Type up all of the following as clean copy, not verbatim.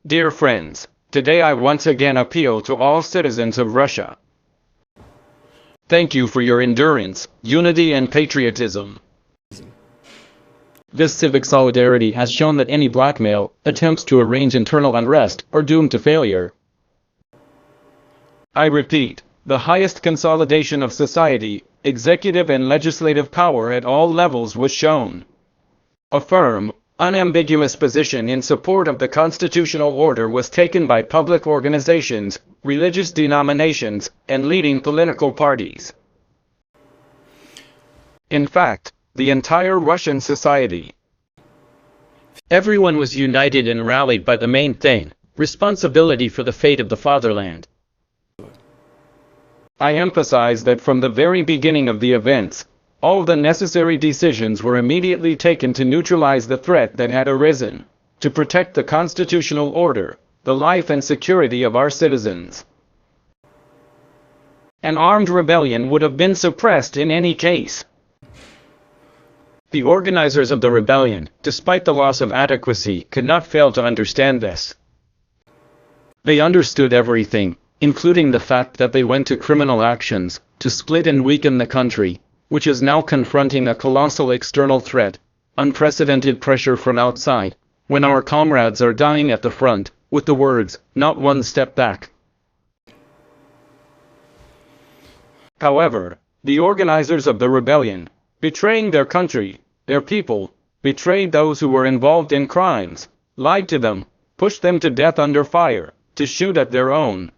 Dear friends, today I once again appeal to all citizens of Russia. Thank you for your endurance, unity and patriotism. This civic solidarity has shown that any blackmail, attempts to arrange internal unrest, are doomed to failure. I repeat, the highest consolidation of society, executive and legislative power at all levels was shown. A firm, unambiguous position in support of the constitutional order was taken by public organizations, religious denominations, and leading political parties. In fact, the entire Russian society. Everyone was united and rallied by the main thing, responsibility for the fate of the fatherland. I emphasize that from the very beginning of the events, all the necessary decisions were immediately taken to neutralize the threat that had arisen, to protect the constitutional order, the life and security of our citizens. An armed rebellion would have been suppressed in any case. The organizers of the rebellion, despite the loss of adequacy, could not fail to understand this. They understood everything, including the fact that they went to criminal actions, to split and weaken the country, which is now confronting a colossal external threat, unprecedented pressure from outside, when our comrades are dying at the front, with the words, "Not one step back." However, the organizers of the rebellion, betraying their country, their people, betrayed those who were involved in crimes, lied to them, pushed them to death under fire, to shoot at their own.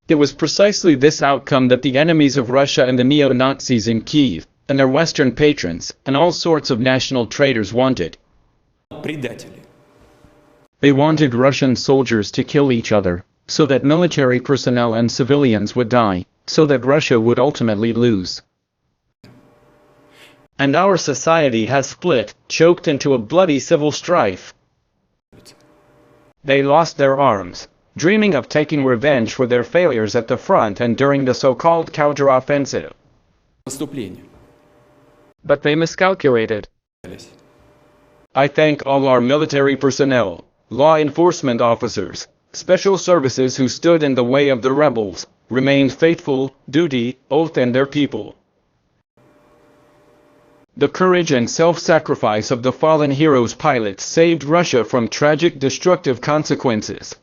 It was precisely this outcome that the enemies of Russia and the neo-Nazis in Kiev, and their Western patrons, and all sorts of national traitors wanted. They wanted Russian soldiers to kill each other, so that military personnel and civilians would die, so that Russia would ultimately lose. And our society has split, choked into a bloody civil strife. They lost their arms, dreaming of taking revenge for their failures at the front and during the so-called counter-offensive. But they miscalculated. I thank all our military personnel, law enforcement officers, special services who stood in the way of the rebels, remained faithful, duty, oath and their people. The courage and self-sacrifice of the fallen heroes pilots saved Russia from tragic destructive consequences.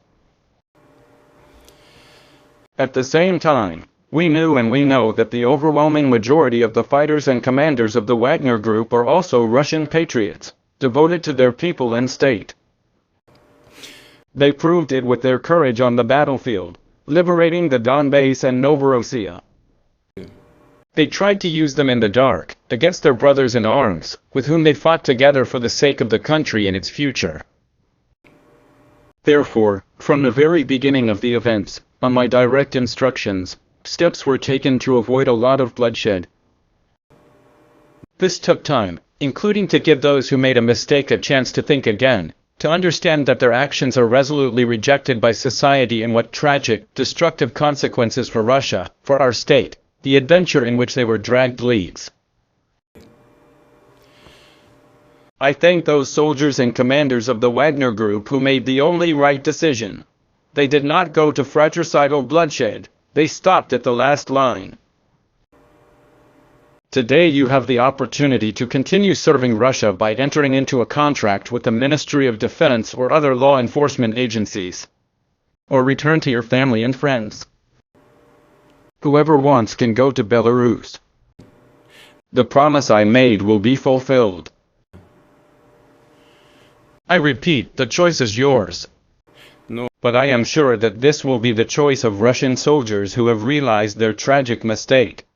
At the same time, we knew and we know that the overwhelming majority of the fighters and commanders of the Wagner Group are also Russian patriots, devoted to their people and state. They proved it with their courage on the battlefield, liberating the Donbass and Novorossiya. They tried to use them in the dark, against their brothers in arms, with whom they fought together for the sake of the country and its future. Therefore, from the very beginning of the events, on my direct instructions, steps were taken to avoid a lot of bloodshed. This took time, including to give those who made a mistake a chance to think again, to understand that their actions are resolutely rejected by society and what tragic, destructive consequences for Russia, for our state, the adventure in which they were dragged leads. I thank those soldiers and commanders of the Wagner Group who made the only right decision. They did not go to fratricidal bloodshed, they stopped at the last line. Today you have the opportunity to continue serving Russia by entering into a contract with the Ministry of Defense or other law enforcement agencies. Or return to your family and friends. Whoever wants can go to Belarus. The promise I made will be fulfilled. I repeat, the choice is yours. But I am sure that this will be the choice of Russian soldiers who have realized their tragic mistake.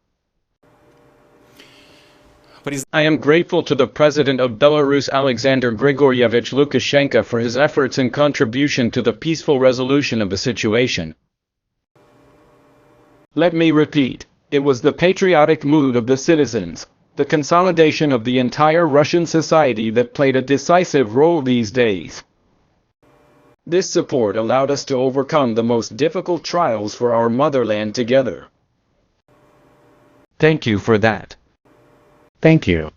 I am grateful to the President of Belarus Alexander Grigoryevich Lukashenko for his efforts and contribution to the peaceful resolution of the situation. Let me repeat, it was the patriotic mood of the citizens, the consolidation of the entire Russian society that played a decisive role these days. This support allowed us to overcome the most difficult trials for our motherland together. Thank you for that. Thank you.